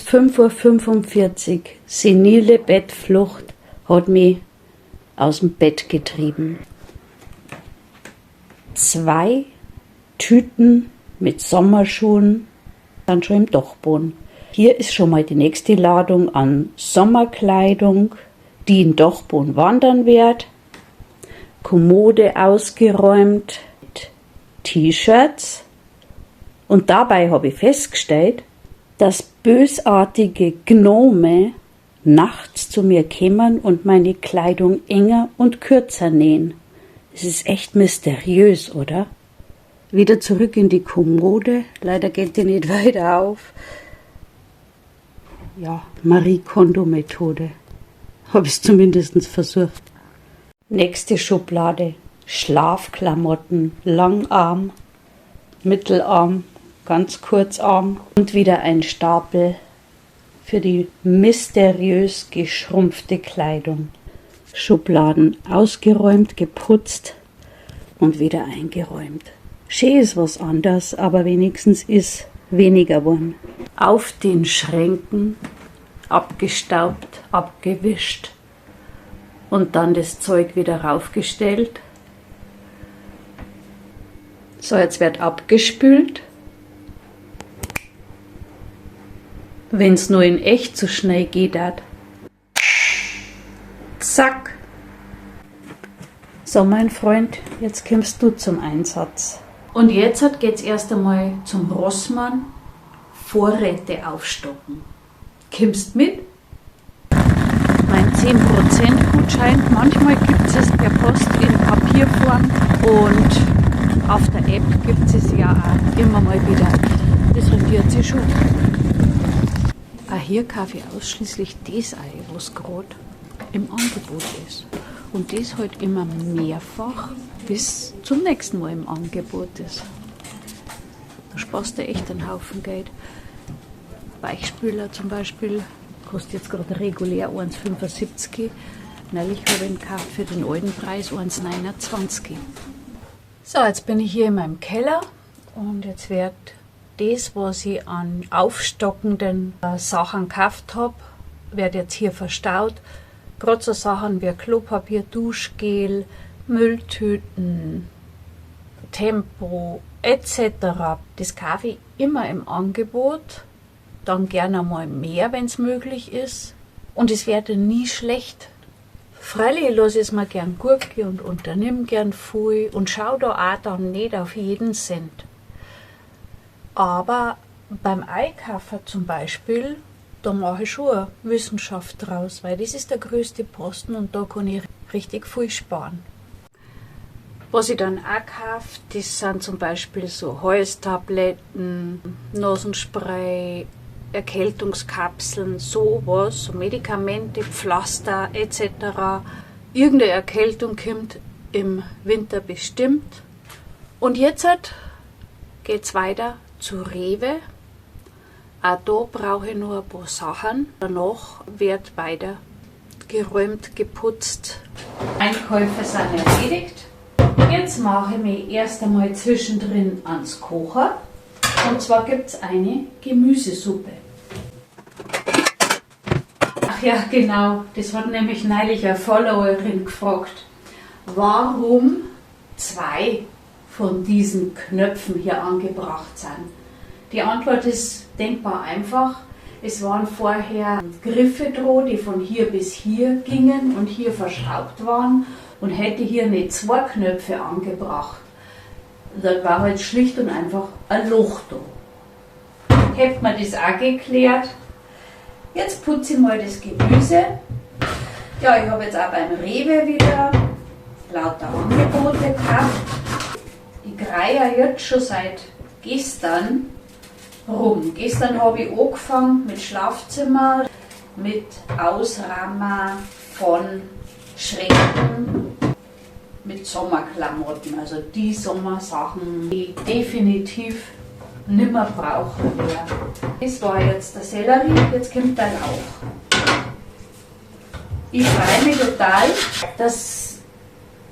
5:45 Uhr, senile Bettflucht hat mich aus dem Bett getrieben. 2 Tüten mit Sommerschuhen sind schon im Dachboden. Hier ist schon mal die nächste Ladung an Sommerkleidung, die in den Dachboden wandern wird. Kommode ausgeräumt mit T-Shirts. Und dabei habe ich festgestellt, dass bösartige Gnome nachts zu mir kommen und meine Kleidung enger und kürzer nähen. Es ist echt mysteriös, oder? Wieder zurück in die Kommode. Leider geht die nicht weiter auf. Ja, Marie Kondo-Methode. Habe ich zumindest versucht. Nächste Schublade. Schlafklamotten, Langarm, Mittelarm, ganz Kurzarm und wieder ein Stapel für die mysteriös geschrumpfte Kleidung. Schubladen ausgeräumt, geputzt und wieder eingeräumt. Schön ist was anderes, aber wenigstens ist weniger geworden. Auf den Schränken abgestaubt, abgewischt und dann das Zeug wieder raufgestellt. So, jetzt wird abgespült. Wenn es nur in echt so schnell geht. Zack. So, mein Freund, jetzt kommst du zum Einsatz. Und jetzt geht's erst einmal zum Rossmann. Vorräte aufstocken. Kommst mit? Mein 10% Gutschein. Manchmal gibt es per Post in Papierform und auf der App gibt es ja auch immer mal wieder. Das rentiert sich schon. Auch hier kaufe ich ausschließlich das ein, was gerade im Angebot ist. Und das halt immer mehrfach bis zum nächsten Mal im Angebot ist. Da sparst du echt einen Haufen Geld. Weichspüler zum Beispiel kostet jetzt gerade regulär 1,75. Neulich habe ich ihn gekauft für den alten Preis 1,29. So, jetzt bin ich hier in meinem Keller und jetzt wird das, was ich an aufstockenden Sachen gekauft habe, wird jetzt hier verstaut. Gerade so Sachen wie Klopapier, Duschgel, Mülltüten, Tempo etc. Das kaufe ich immer im Angebot. Dann gerne mal mehr, wenn es möglich ist. Und es wird nie schlecht. Freilich lasse ich es mir gern gut gehen und unternehme gern viel und schaue da auch dann nicht auf jeden Cent. Aber beim Einkaufen zum Beispiel, da mache ich schon eine Wissenschaft draus, weil das ist der größte Posten und da kann ich richtig viel sparen. Was ich dann auch kaufe, das sind zum Beispiel so Halstabletten, Nasenspray, Erkältungskapseln, sowas, so Medikamente, Pflaster etc. Irgendeine Erkältung kommt im Winter bestimmt. Und jetzt geht es weiter zu Rewe. Auch da brauche ich noch ein paar Sachen. Danach wird weiter geräumt, geputzt. Einkäufe sind erledigt. Jetzt mache ich mich erst einmal zwischendrin ans Kochen. Und zwar gibt es eine Gemüsesuppe. Ach ja, genau, das hat nämlich neulich eine Followerin gefragt, warum 2 von diesen Knöpfen hier angebracht sind. Die Antwort ist denkbar einfach. Es waren vorher Griffe dran, die von hier bis hier gingen und hier verschraubt waren und hätte hier nicht 2 Knöpfe angebracht. Dann war halt schlicht und einfach ein Loch da. Hätte man das auch geklärt. Jetzt putze ich mal das Gemüse. Ja, ich habe jetzt auch beim Rewe wieder lauter Angebote gekauft. Ich greife jetzt schon seit gestern rum. Gestern habe ich angefangen mit Schlafzimmer, mit Ausrammer von Schränken, mit Sommerklamotten, also die Sommersachen, die ich definitiv nimmer brauchen mehr. Das war jetzt der Sellerie, jetzt kommt der Lauch. Ich freue mich total, dass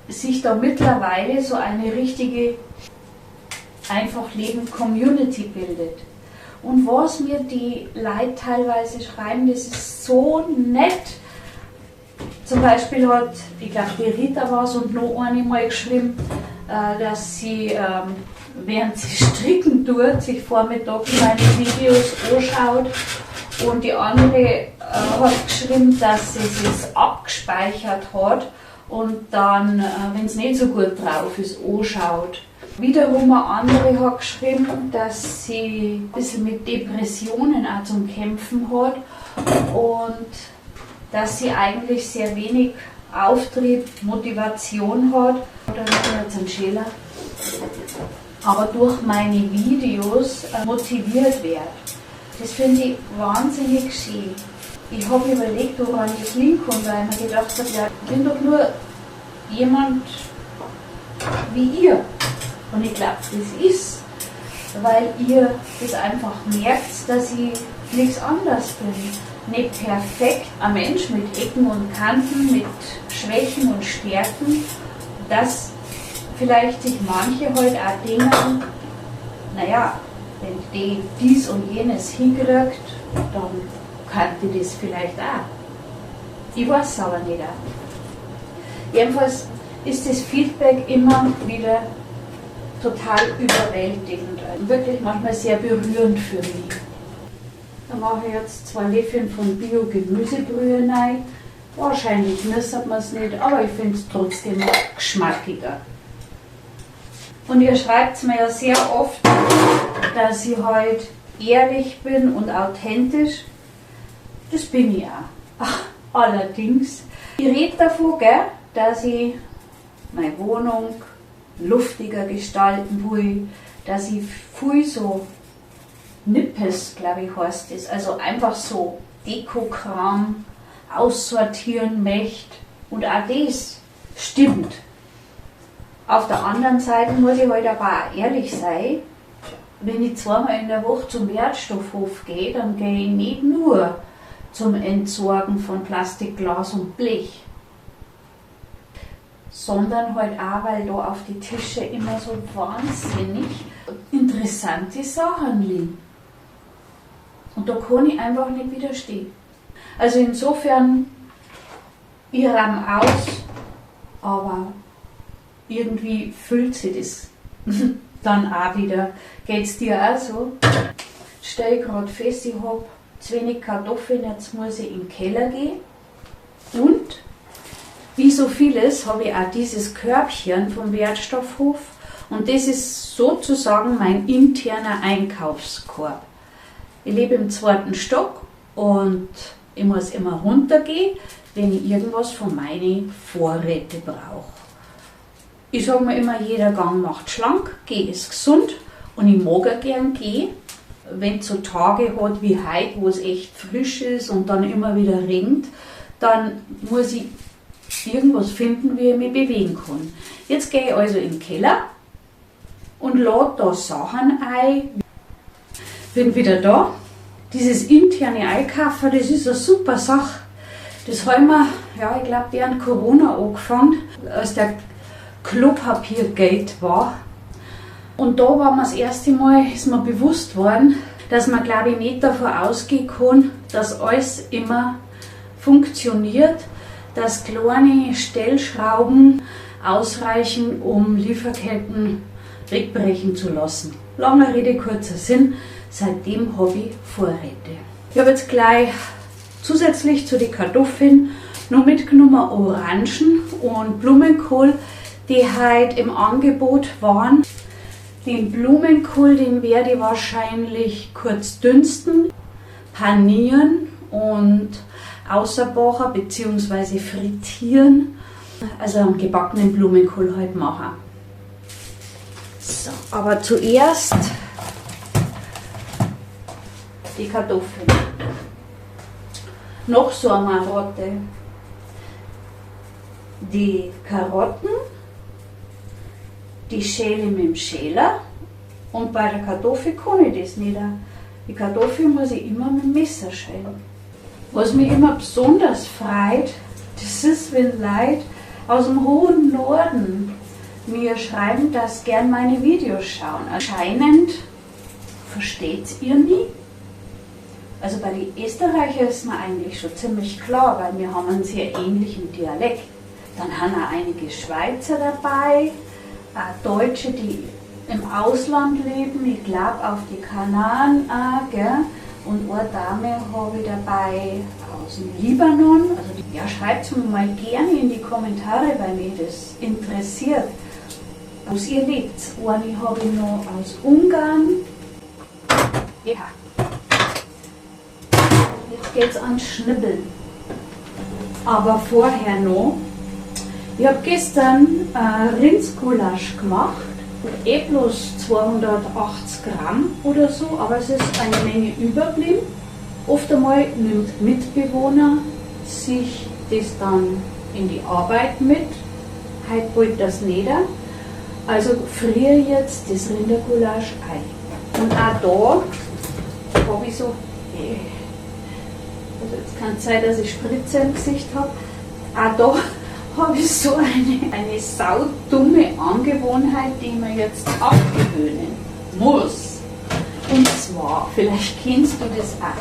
sich da mittlerweile so eine richtige Einfach Leben Community bildet. Und was mir die Leute teilweise schreiben, das ist so nett. Zum Beispiel hat, ich glaube die Rita war es und noch eine mal geschrieben, dass sie, während sie stricken tut, sich vormittags meine Videos anschaut. Und die andere hat geschrieben, dass sie es abgespeichert hat und dann, wenn es nicht so gut drauf ist, anschaut. Wiederum eine andere hat geschrieben, dass sie ein bisschen mit Depressionen auch zum Kämpfen hat und dass sie eigentlich sehr wenig Auftrieb, Motivation hat. Oder jetzt einen Schäler. Aber durch meine Videos motiviert wird. Das finde ich wahnsinnig schön. Ich habe überlegt, woran das liegen kann, weil ich mir gedacht habe, ja, ich bin doch nur jemand wie ihr. Und ich glaube, das ist, weil ihr das einfach merkt, dass ich nichts anderes bin. Nicht perfekt, ein Mensch mit Ecken und Kanten, mit Schwächen und Stärken, dass vielleicht sich manche halt auch denken, naja, wenn die dies und jenes hinkriegt, dann könnte die das vielleicht auch. Ich weiß es aber nicht auch. Jedenfalls ist das Feedback immer wieder total überwältigend. Wirklich manchmal sehr berührend für mich. Da mache ich jetzt 2 Löffel von Bio-Gemüsebrühe rein. Wahrscheinlich müsste man es nicht, aber ich finde es trotzdem geschmackiger. Und ihr schreibt mir ja sehr oft, dass ich halt ehrlich bin und authentisch. Das bin ich auch. Allerdings, ich rede davon, gell, dass ich meine Wohnung luftiger gestalten will, dass ich viel so Nippes, glaube ich, heißt es, also einfach so Dekokram aussortieren möchte. Und auch das stimmt. Auf der anderen Seite muss ich halt aber auch ehrlich sein, wenn ich 2-mal in der Woche zum Wertstoffhof gehe, dann gehe ich nicht nur zum Entsorgen von Plastik, Glas und Blech, sondern halt auch, weil da auf die Tische immer so wahnsinnig interessante Sachen liegen. Und da kann ich einfach nicht widerstehen. Also insofern, ich räume aus, aber irgendwie füllt sich das dann auch wieder. Geht es dir auch so? Stelle ich gerade fest, ich habe zu wenig Kartoffeln, jetzt muss ich in den Keller gehen. Und wie so vieles habe ich auch dieses Körbchen vom Wertstoffhof und das ist sozusagen mein interner Einkaufskorb. Ich lebe im 2. Stock und ich muss immer runtergehen, wenn ich irgendwas von meinen Vorräten brauche. Ich sage mir immer, jeder Gang macht schlank, Geh ist gesund und ich mag auch gern gehen. Wenn es so Tage hat wie heute, wo es echt frisch ist und dann immer wieder regnet, dann muss ich irgendwas finden, wie ich mich bewegen kann. Jetzt gehe ich also in den Keller und lade da Sachen ein. Bin wieder da. Dieses interne Einkaufen, das ist eine super Sache. Das haben wir, ja, ich glaube, während Corona angefangen, als der Klopapiergate war. Und da war mir das erste Mal, ist mir bewusst worden, dass man, glaube ich, nicht davon ausgehen kann, dass alles immer funktioniert, dass kleine Stellschrauben ausreichen, um Lieferketten wegbrechen zu lassen. Lange Rede, kurzer Sinn, seitdem habe ich Vorräte. Ich habe jetzt gleich zusätzlich zu den Kartoffeln noch mitgenommen Orangen und Blumenkohl, die heute im Angebot waren. Den Blumenkohl, den werde ich wahrscheinlich kurz dünsten, panieren und außerbachen bzw. frittieren. Also einen gebackenen Blumenkohl halt machen. So, aber zuerst die Kartoffeln. Noch so eine Marotte. Die Karotten, die schäle mit dem Schäler und bei der Kartoffel kann ich das nicht. Die Kartoffel muss ich immer mit dem Messer schälen. Was mich immer besonders freut, das ist, wenn Leute aus dem hohen Norden mir schreiben, dass sie gern meine Videos schauen. Anscheinend versteht ihr nie? Also bei den Österreichern ist mir eigentlich schon ziemlich klar, weil wir haben einen sehr ähnlichen Dialekt. Dann haben auch einige Schweizer dabei, auch Deutsche, die im Ausland leben, ich glaube auf die Kanaren auch, gell? Und eine Dame habe ich dabei aus dem Libanon. Also ja, schreibt es mir mal gerne in die Kommentare, weil mich das interessiert, wo ihr lebt. Eine habe ich noch aus Ungarn. Ja. Jetzt geht es an Schnibbeln. Aber vorher noch, ich habe gestern Rindsgulasch gemacht. Bloß 280 Gramm oder so, aber es ist eine Menge überblieben. Oft einmal nimmt Mitbewohner sich das dann in die Arbeit mit, heute bald das nieder. Also friere jetzt das Rindergulasch ein. Und auch da habe ich so, also jetzt kann es sein, dass ich Spritze im Gesicht habe, auch da habe ich so eine saudumme Angewohnheit, die man jetzt abgewöhnen muss. Und zwar, vielleicht kennst du das auch.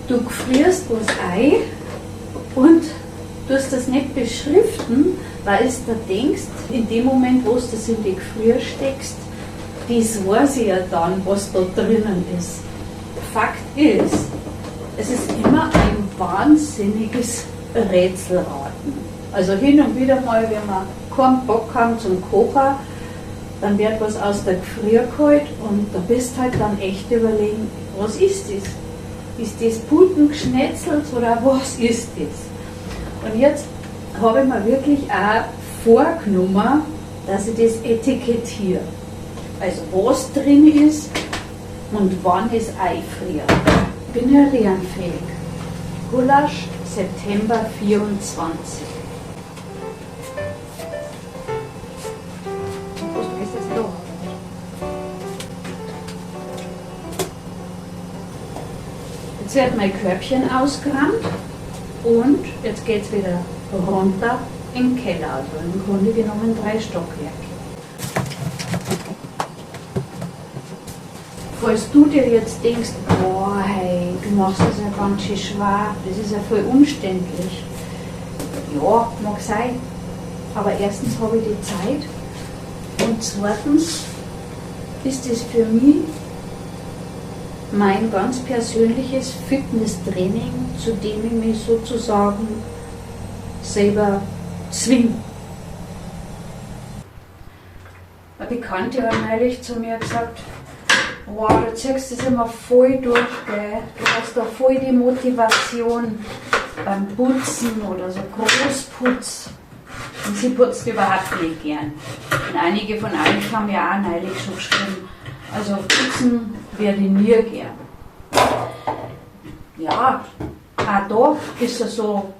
Du frierst was ein und tust das nicht beschriften, weil du denkst, in dem Moment, wo du das in die Gefrier steckst, das weiß ich ja dann, was da drinnen ist. Fakt ist, es ist immer ein wahnsinniges Rätselraten. Also hin und wieder mal, wenn wir keinen Bock haben zum Kochen, dann wird was aus der Gefrier geholt und da bist halt dann echt überlegen, was ist das? Ist das Putengeschnetzelt oder was ist das? Und jetzt habe ich mir wirklich auch vorgenommen, dass ich das etikettiere. Also was drin ist und wann es einfriert. Ich bin ja lernfähig. Gulasch September 24. Was ist das da? Jetzt wird mein Körbchen ausgeräumt und jetzt geht es wieder runter im Keller, also im Grunde genommen 3 Stockwerke. Falls du dir jetzt denkst, boah, hey, du machst das ja ganz schön schwer, das ist ja voll umständlich. Ja, mag sein. Aber erstens habe ich die Zeit und zweitens ist es für mich mein ganz persönliches Fitnesstraining, zu dem ich mich sozusagen selber zwinge. Eine Bekannte hat neulich zu mir gesagt, wow, du ziehst das immer voll durch, gell? Du hast da voll die Motivation beim Putzen oder so Großputz. Und sie putzt überhaupt nicht gern. Und einige von euch haben ja auch neulich schon geschrieben, also putzen werde ich nie gern. Ja, auch da ist es so,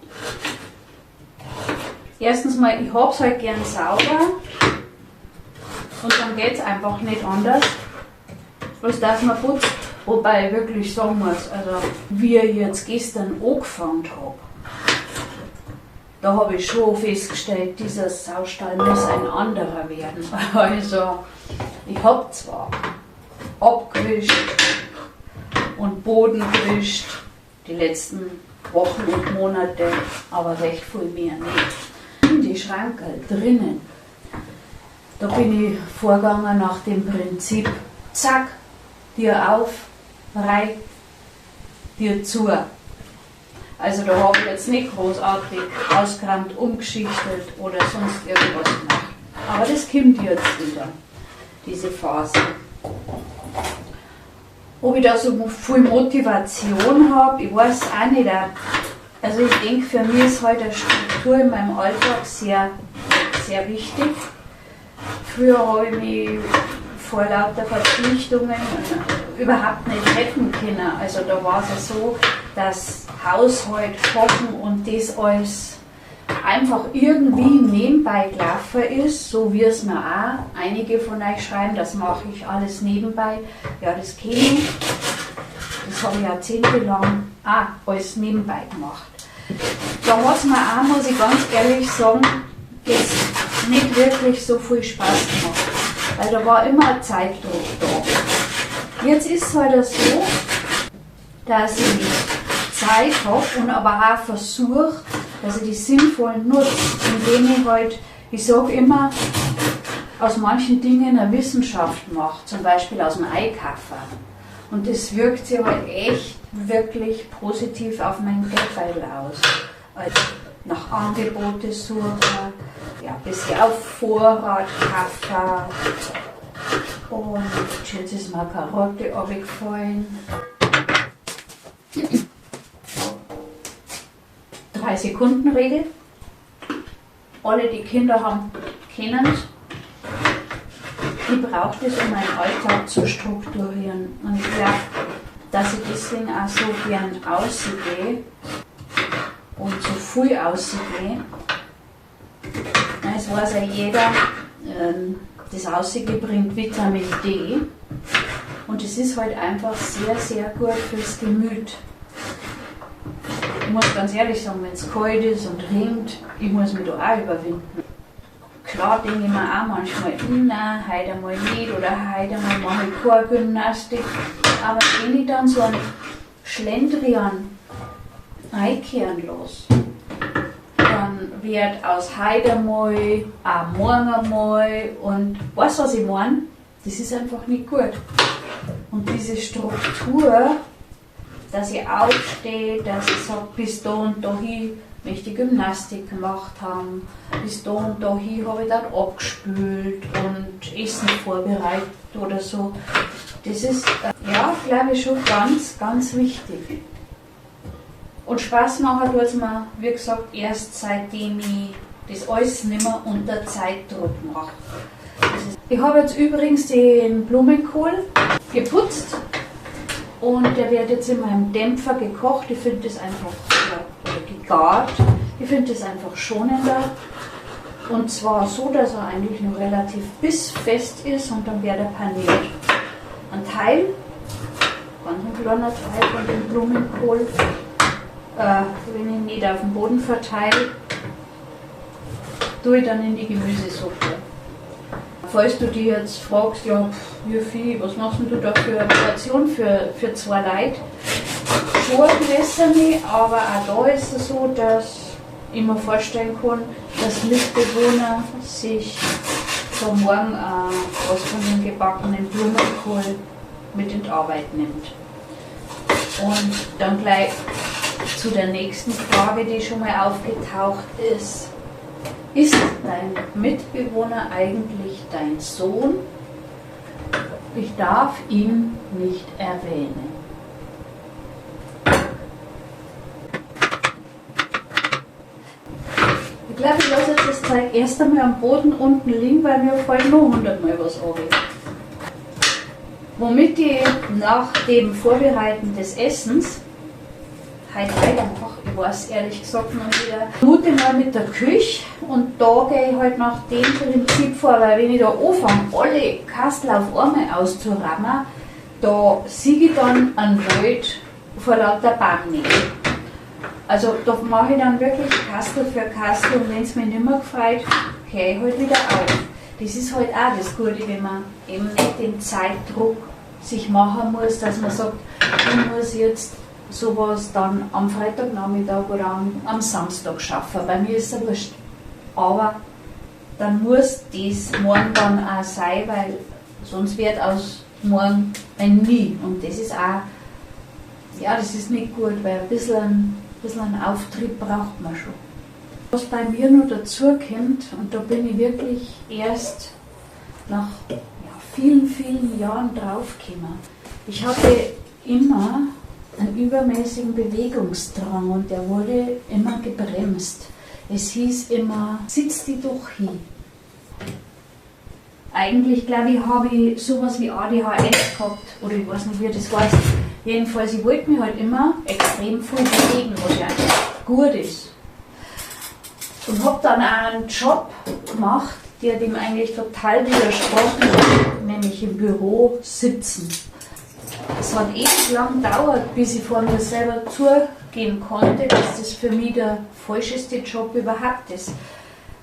erstens mal, ich hab's halt gern sauber und dann geht's einfach nicht anders, als dass man putzt. Wobei ich wirklich sagen muss, also wie ich jetzt gestern angefangen habe, da habe ich schon festgestellt, dieser Saustall muss ein anderer werden. Also ich habe zwar abgewischt und Boden gewischt die letzten Wochen und Monate, aber recht viel mehr nicht. In die Schranke drinnen, da bin ich vorgegangen nach dem Prinzip, zack, Tür auf, rein, Tür zu. Also da habe ich jetzt nicht großartig ausgeräumt, umgeschichtet oder sonst irgendwas gemacht. Aber das kommt jetzt wieder, diese Phase. Ob ich da so viel Motivation habe, ich weiß auch nicht. Also ich denke, für mich ist halt eine Struktur in meinem Alltag sehr, sehr wichtig. Früher habe ich mich vor lauter Verpflichtungen überhaupt nicht retten können. Also da war es so, dass Haushalt, Kochen und das alles einfach irgendwie nebenbei gelaufen ist, so wie es mir auch einige von euch schreiben, das mache ich alles nebenbei. Ja, das kenne ich. Das habe ich jahrzehntelang auch alles nebenbei gemacht. Da hat es mir auch, muss ich ganz ehrlich sagen, jetzt nicht wirklich so viel Spaß gemacht. Weil da war immer ein Zeitdruck da. Jetzt ist es halt so, dass ich Zeit habe und aber auch versuche, dass ich die sinnvoll nutze, indem ich halt, ich sage immer, aus manchen Dingen eine Wissenschaft mache, zum Beispiel aus dem Einkaufen. Und das wirkt sich halt echt wirklich positiv auf mein Geldbeutel aus. Also nach Angebote suchen, ja, ein bisschen auf Vorrat kaufen. Und jetzt ist mir eine Karotte runtergefallen. 3-Sekunden-Regel. Alle die Kinder haben, kennen es. Ich brauche das, um meinen Alltag zu strukturieren. Und ich glaube, dass ich deswegen auch so gern ausgehe und so viel ausgehe. Es weiß ja jeder, das Ausgehen bringt Vitamin D. Und es ist halt einfach sehr, sehr gut fürs Gemüt. Ich muss ganz ehrlich sagen, wenn es kalt ist und regnet, ich muss mich da auch überwinden. Klar denke ich mir auch manchmal, nein, heute mal nicht oder heute mal mache ich keine Gymnastik. Aber wenn ich dann so einen Schlendrian einkehren lasse, dann wird aus heute mal auch morgen mal und weißt du, was ich meine? Das ist einfach nicht gut. Und diese Struktur, dass ich aufstehe, dass ich sage, bis da und dahin möchte ich Gymnastik gemacht haben, bis da und dahin habe ich dann abgespült und Essen vorbereitet oder so. Das ist, ja, glaube ich, schon ganz, ganz wichtig. Und Spaß machen tut es mir, wie gesagt, erst seitdem ich das alles nicht mehr unter Zeitdruck mache. Ich habe jetzt übrigens den Blumenkohl geputzt und der wird jetzt in meinem Dämpfer gekocht. Ich finde das einfach, oder gegart. Ich finde das einfach schonender. Und zwar so, dass er eigentlich noch relativ bissfest ist und dann wird er paniert. Ein Teil, ganz ein kleiner Teil von dem Blumenkohl, wenn ich nicht auf dem Boden verteile, tue ich dann in die Gemüsesuppe. Falls du dich jetzt fragst, ja, wie viel, was machst du da für eine Portion für 2 Leute? Schon ein Gläserchen, aber auch da ist es so, dass ich mir vorstellen kann, dass Mitbewohner sich so morgen was von dem gebackenen Blumenkohl mit in die Arbeit nimmt. Und dann gleich zu der nächsten Frage, die schon mal aufgetaucht ist. Ist dein Mitbewohner eigentlich dein Sohn? Ich darf ihn nicht erwähnen. Ich glaube, ich lasse jetzt das Zeug erst einmal am Boden unten liegen, weil mir fällt noch 100 Mal was an. Womit ich nach dem Vorbereiten des Essens heute einfach, ich weiß ehrlich gesagt noch wieder, mute mal mit der Küche und da gehe ich halt nach dem Prinzip vor, weil wenn ich da anfange, alle Kastel auf einmal auszurammen, da sehe ich dann einen Wald vor lauter Baum nicht. Also da mache ich dann wirklich Kastel für Kastel und wenn es mich nicht mehr gefreut, höre ich halt wieder auf. Das ist halt auch das Gute, wenn man eben nicht den Zeitdruck sich machen muss, dass man sagt, ich muss jetzt sowas dann am Freitagnachmittag oder am Samstag schaffen. Bei mir ist es wurscht. Aber dann muss das morgen dann auch sein, weil sonst wird aus morgen ein Nie. Und das ist auch, ja, das ist nicht gut, weil ein bisschen einen Auftrieb braucht man schon. Was bei mir noch dazu kommt, und da bin ich wirklich erst nach vielen, vielen Jahren draufgekommen. Ich hatte immer einen übermäßigen Bewegungsdrang und der wurde immer gebremst. Es hieß immer, sitz dich doch hin. Eigentlich, glaube ich, habe ich sowas wie ADHS gehabt, oder ich weiß nicht, wie das heißt. Jedenfalls, ich wollte mich halt immer extrem viel bewegen, was ja gut ist. Und habe dann auch einen Job gemacht, der dem eigentlich total widersprochen hat, nämlich im Büro sitzen. Es hat ewig lang gedauert, bis ich vor mir selber zugehen konnte, dass das für mich der falscheste Job überhaupt ist.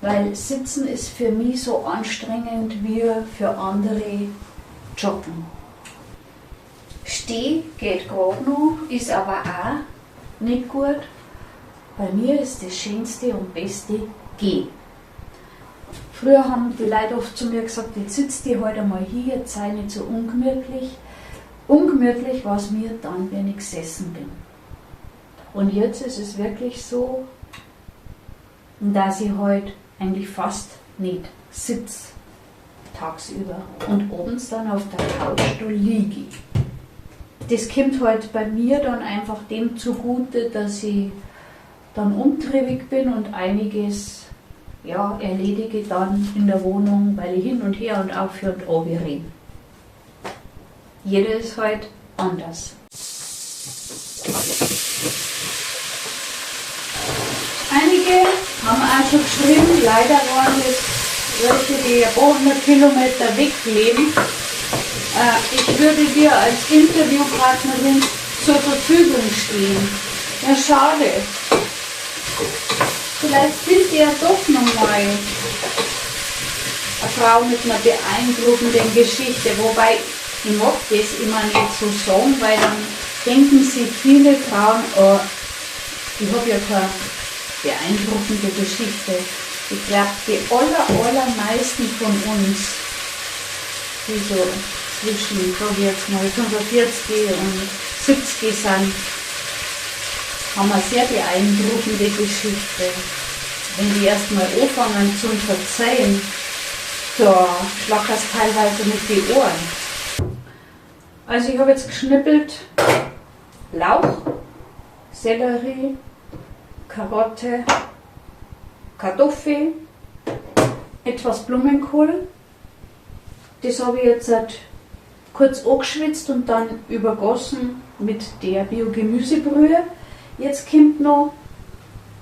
Weil Sitzen ist für mich so anstrengend wie für andere Joggen. Steh geht gerade noch, ist aber auch nicht gut. Bei mir ist das Schönste und Beste Geh. Früher haben die Leute oft zu mir gesagt, jetzt sitzt die heute mal hier, jetzt sei nicht so ungemütlich. Ungemütlich war es mir dann, wenn ich gesessen bin. Und jetzt ist es wirklich so, dass ich heute eigentlich fast nicht sitze tagsüber und abends dann auf der Couch da liege. Das kommt halt bei mir dann einfach dem zugute, dass ich dann umtriebig bin und einiges erledige dann in der Wohnung, weil ich hin und her und auf und ab renne. Jeder ist halt anders. Einige haben auch schon geschrieben, leider waren es welche, die ein paar hundert Kilometer weg leben. Ich würde dir als Interviewpartnerin zur Verfügung stehen. Ja, schade. Vielleicht findet ihr ja doch nochmal eine Frau mit einer beeindruckenden Geschichte, wobei ich mag das immer nicht so sagen, weil dann denken sich viele Frauen, oh, ich habe ja keine beeindruckende Geschichte. Ich glaube, die allermeisten von uns, die so zwischen, sag ich jetzt mal, 45 und 70 sind, haben eine sehr beeindruckende Geschichte. Wenn die erstmal anfangen zu verzeihen, da schlagt das teilweise mit die Ohren. Also ich habe jetzt geschnippelt Lauch, Sellerie, Karotte, Kartoffel, etwas Blumenkohl. Das habe ich jetzt kurz angeschwitzt und dann übergossen mit der Bio-Gemüsebrühe. Jetzt kommt noch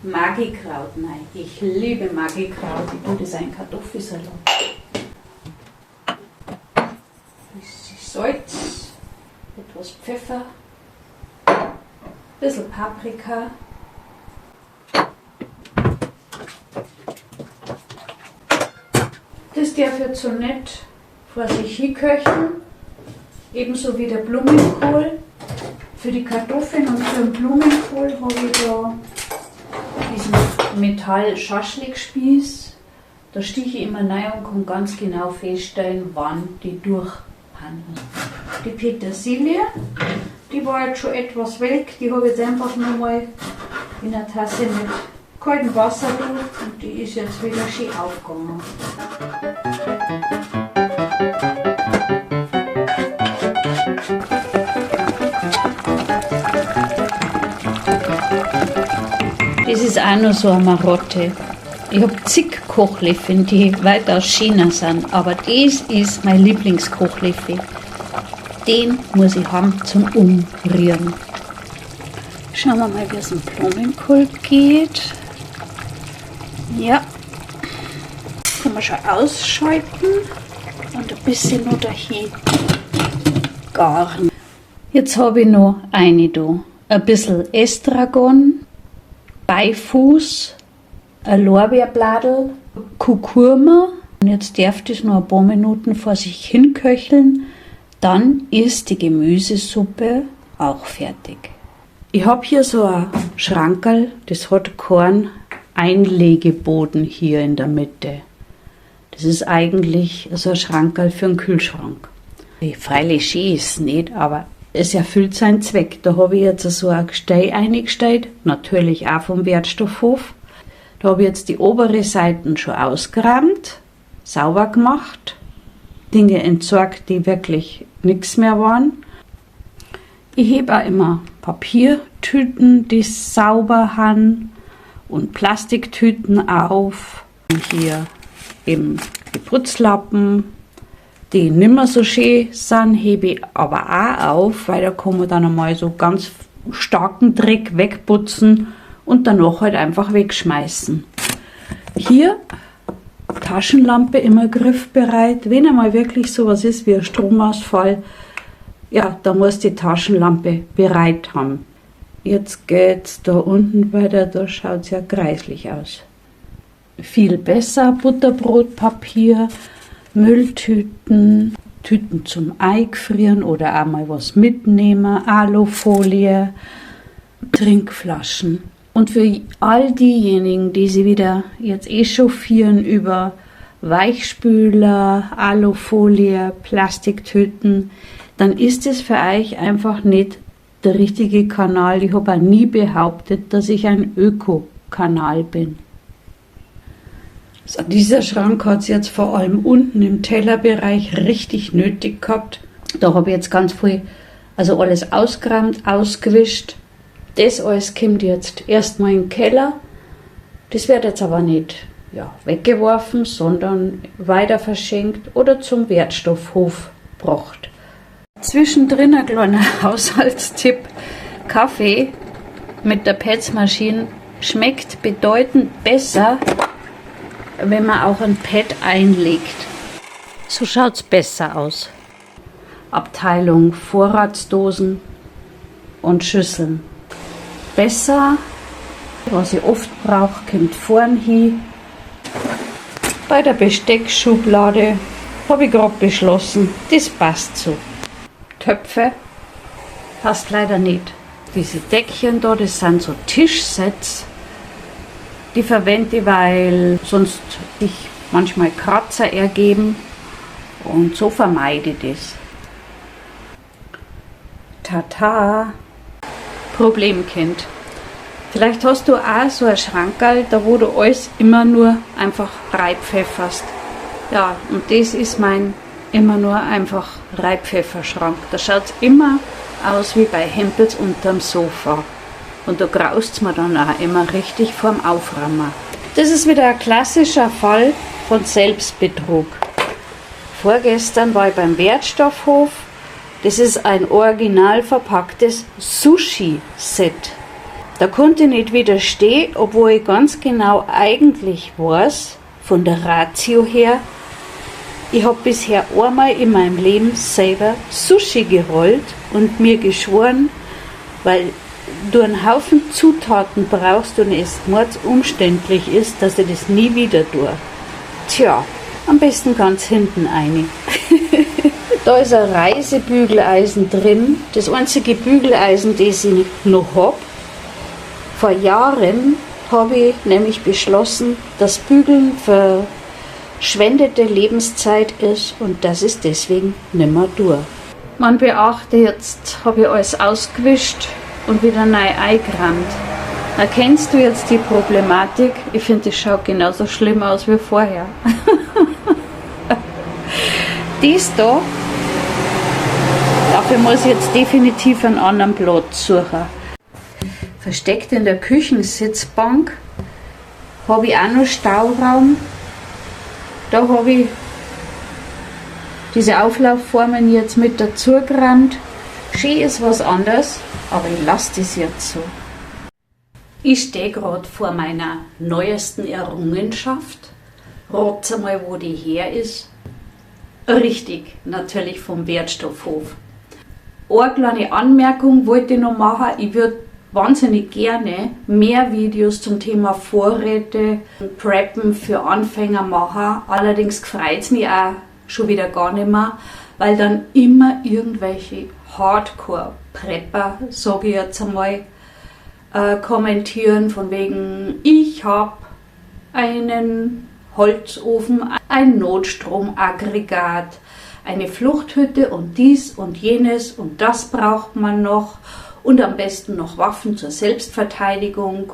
Magikraut rein. Ich liebe Magikraut. Ich tue das in Kartoffelsalat. Ein bisschen Salz, etwas Pfeffer, ein bisschen Paprika. Das darf jetzt so nicht vor sich hinköcheln, ebenso wie der Blumenkohl. Für die Kartoffeln und für den Blumenkohl habe ich da diesen Metall-Schaschlik-Spieß. Da stiche ich immer rein und kann ganz genau feststellen, wann die durchhandeln. Die Petersilie, die war jetzt schon etwas welk, die habe ich jetzt einfach nochmal in einer Tasse mit kaltem Wasser durch und die ist jetzt wieder schön aufgegangen. Das ist auch noch so eine Marotte. Ich habe zig Kochlöffel, die weit aus China sind, aber das ist mein Lieblingskochlöffel. Den muss ich haben zum Umrühren. Schauen wir mal, wie es im Blumenkohl geht. Ja, kann man schon ausschalten und ein bisschen noch dahin garen. Jetzt habe ich noch eine da. Ein bisschen Estragon, Beifuß, ein Lorbeerbladel, Kurkuma. Und jetzt darf das noch ein paar Minuten vor sich hin köcheln. Dann ist die Gemüsesuppe auch fertig. Ich habe hier so ein Schrankerl, das hat keinen Einlegeboden hier in der Mitte. Das ist eigentlich so ein Schrankerl für einen Kühlschrank. Freilich schön ist es nicht, aber es erfüllt seinen Zweck. Da habe ich jetzt so ein Gestell eingestellt, natürlich auch vom Wertstoffhof. Da habe ich jetzt die obere Seiten schon ausgeräumt, sauber gemacht, Dinge entsorgt, die wirklich nichts mehr waren. Ich hebe auch immer Papiertüten, die sauber haben, und Plastiktüten auf. Und hier eben die Putzlappen, die nicht mehr so schön sind, hebe ich aber auch auf, weil da kann man dann einmal so ganz starken Dreck wegputzen und danach halt einfach wegschmeißen. Hier Taschenlampe immer griffbereit. Wenn einmal wirklich sowas ist wie ein Stromausfall, ja, da muss die Taschenlampe bereit haben. Jetzt geht's da unten weiter, da schaut es ja greislich aus. Viel besser, Butterbrotpapier, Mülltüten, Tüten zum Eingefrieren oder auch mal was mitnehmen, Alufolie, Trinkflaschen. Und für all diejenigen, die sich wieder jetzt echauffieren über Weichspüler, Alufolie, Plastiktüten, dann ist es für euch einfach nicht der richtige Kanal. Ich habe auch nie behauptet, dass ich ein Öko-Kanal bin. So, dieser Schrank hat es jetzt vor allem unten im Tellerbereich richtig nötig gehabt. Da habe ich jetzt ganz viel, also alles ausgeräumt, ausgewischt. Das alles kommt jetzt erstmal in den Keller. Das wird jetzt aber nicht weggeworfen, sondern weiter verschenkt oder zum Wertstoffhof gebracht. Zwischendrin ein kleiner Haushaltstipp. Kaffee mit der Petzmaschine schmeckt bedeutend besser, wenn man auch ein Pad einlegt. So schaut es besser aus. Abteilung Vorratsdosen und Schüsseln. Besser, was ich oft brauche, kommt vorn hin. Bei der Besteckschublade habe ich gerade beschlossen, das passt so. Töpfe passt leider nicht. Diese Deckchen da, das sind so Tischsets. Die verwende ich, weil sonst sich manchmal Kratzer ergeben und so vermeide ich das. Tata, Problemkind. Vielleicht hast du auch so ein Schrankerl, da wo du alles immer nur einfach reinpfefferst. Ja, und das ist mein immer nur einfach Reibpfefferschrank. Da schaut es immer aus wie bei Hempels unterm Sofa. Und da graust es mir dann auch immer richtig vorm Aufräumen. Das ist wieder ein klassischer Fall von Selbstbetrug. Vorgestern war ich beim Wertstoffhof. Das ist ein original verpacktes Sushi-Set. Da konnte ich nicht widerstehen, obwohl ich ganz genau eigentlich weiß, von der Ratio her, ich habe bisher einmal in meinem Leben selber Sushi gerollt und mir geschworen, weil du einen Haufen Zutaten brauchst und es mordsumständlich ist, dass ich das nie wieder tue. Tja, am besten ganz hinten rein. Da ist ein Reisebügeleisen drin, das einzige Bügeleisen, das ich noch habe. Vor Jahren habe ich nämlich beschlossen, dass Bügeln verschwendete Lebenszeit ist und das ist deswegen nimmer durch. Man beachte, jetzt habe ich alles ausgewischt und wieder neu eingerammt. Erkennst du jetzt die Problematik? Ich finde, das schaut genauso schlimm aus wie vorher. Dies da, dafür muss ich jetzt definitiv einen anderen Platz suchen. Versteckt in der Küchensitzbank habe ich auch noch Stauraum. Da habe ich diese Auflaufformen jetzt mit dazu gerammt. Schön ist was anderes, aber ich lasse das jetzt so. Ich stehe gerade vor meiner neuesten Errungenschaft. Rat's mal, wo die her ist. Richtig, natürlich vom Wertstoffhof. Eine kleine Anmerkung wollte ich noch machen. Ich würde wahnsinnig gerne mehr Videos zum Thema Vorräte und Preppen für Anfänger machen. Allerdings freut es mich auch schon wieder gar nicht mehr, weil dann immer irgendwelche Hardcore-Prepper, sage ich jetzt einmal, kommentieren von wegen, ich habe einen Holzofen, ein Notstromaggregat, eine Fluchthütte und dies und jenes und das braucht man noch und am besten noch Waffen zur Selbstverteidigung.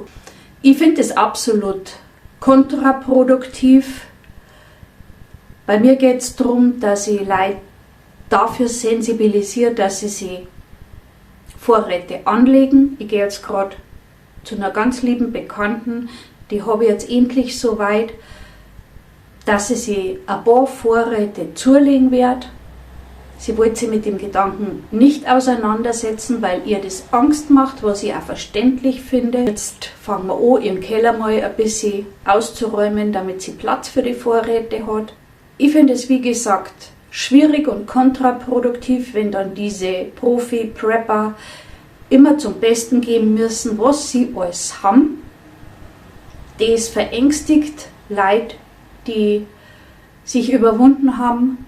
Ich finde es absolut kontraproduktiv. Bei mir geht es darum, dass ich Leute dafür sensibilisiere, dass sie Vorräte anlegen. Ich gehe jetzt gerade zu einer ganz lieben Bekannten, die habe ich jetzt endlich so weit, dass sie ein paar Vorräte zulegen wird. Sie wollte sich mit dem Gedanken nicht auseinandersetzen, weil ihr das Angst macht, was ich auch verständlich finde. Jetzt fangen wir an, ihren Keller mal ein bisschen auszuräumen, damit sie Platz für die Vorräte hat. Ich finde es, wie gesagt, schwierig und kontraproduktiv, wenn dann diese Profi-Prepper immer zum Besten geben müssen, was sie alles haben. Das verängstigt Leute, die sich überwunden haben,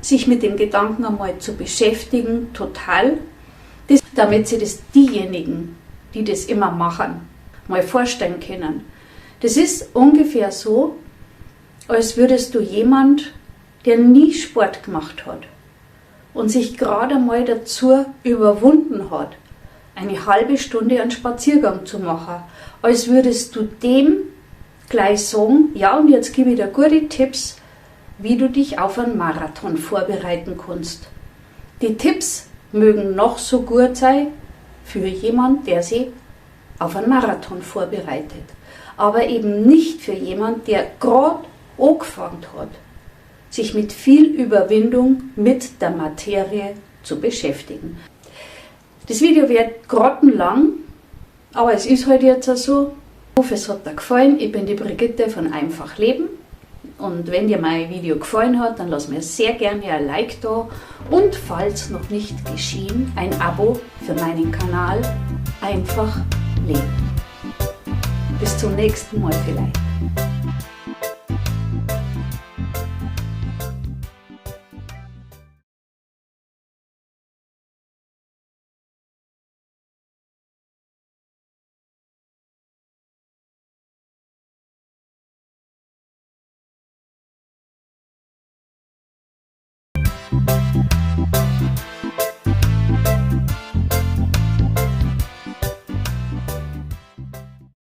sich mit dem Gedanken einmal zu beschäftigen, total, damit sich das diejenigen, die das immer machen, mal vorstellen können. Das ist ungefähr so, als würdest du jemand, der nie Sport gemacht hat und sich gerade mal dazu überwunden hat, eine halbe Stunde einen Spaziergang zu machen, als würdest du dem gleich sagen, ja, und jetzt gebe ich dir gute Tipps, wie du dich auf einen Marathon vorbereiten kannst. Die Tipps mögen noch so gut sein für jemand, der sich auf einen Marathon vorbereitet, aber eben nicht für jemand, der gerade angefangen hat, sich mit viel Überwindung mit der Materie zu beschäftigen. Das Video wird grottenlang, aber es ist halt jetzt so. Ich hoffe, es hat dir gefallen. Ich bin die Brigitte von Einfach Leben. Und wenn dir mein Video gefallen hat, dann lass mir sehr gerne ein Like da. Und falls noch nicht geschehen, ein Abo für meinen Kanal Einfach Leben. Bis zum nächsten Mal vielleicht.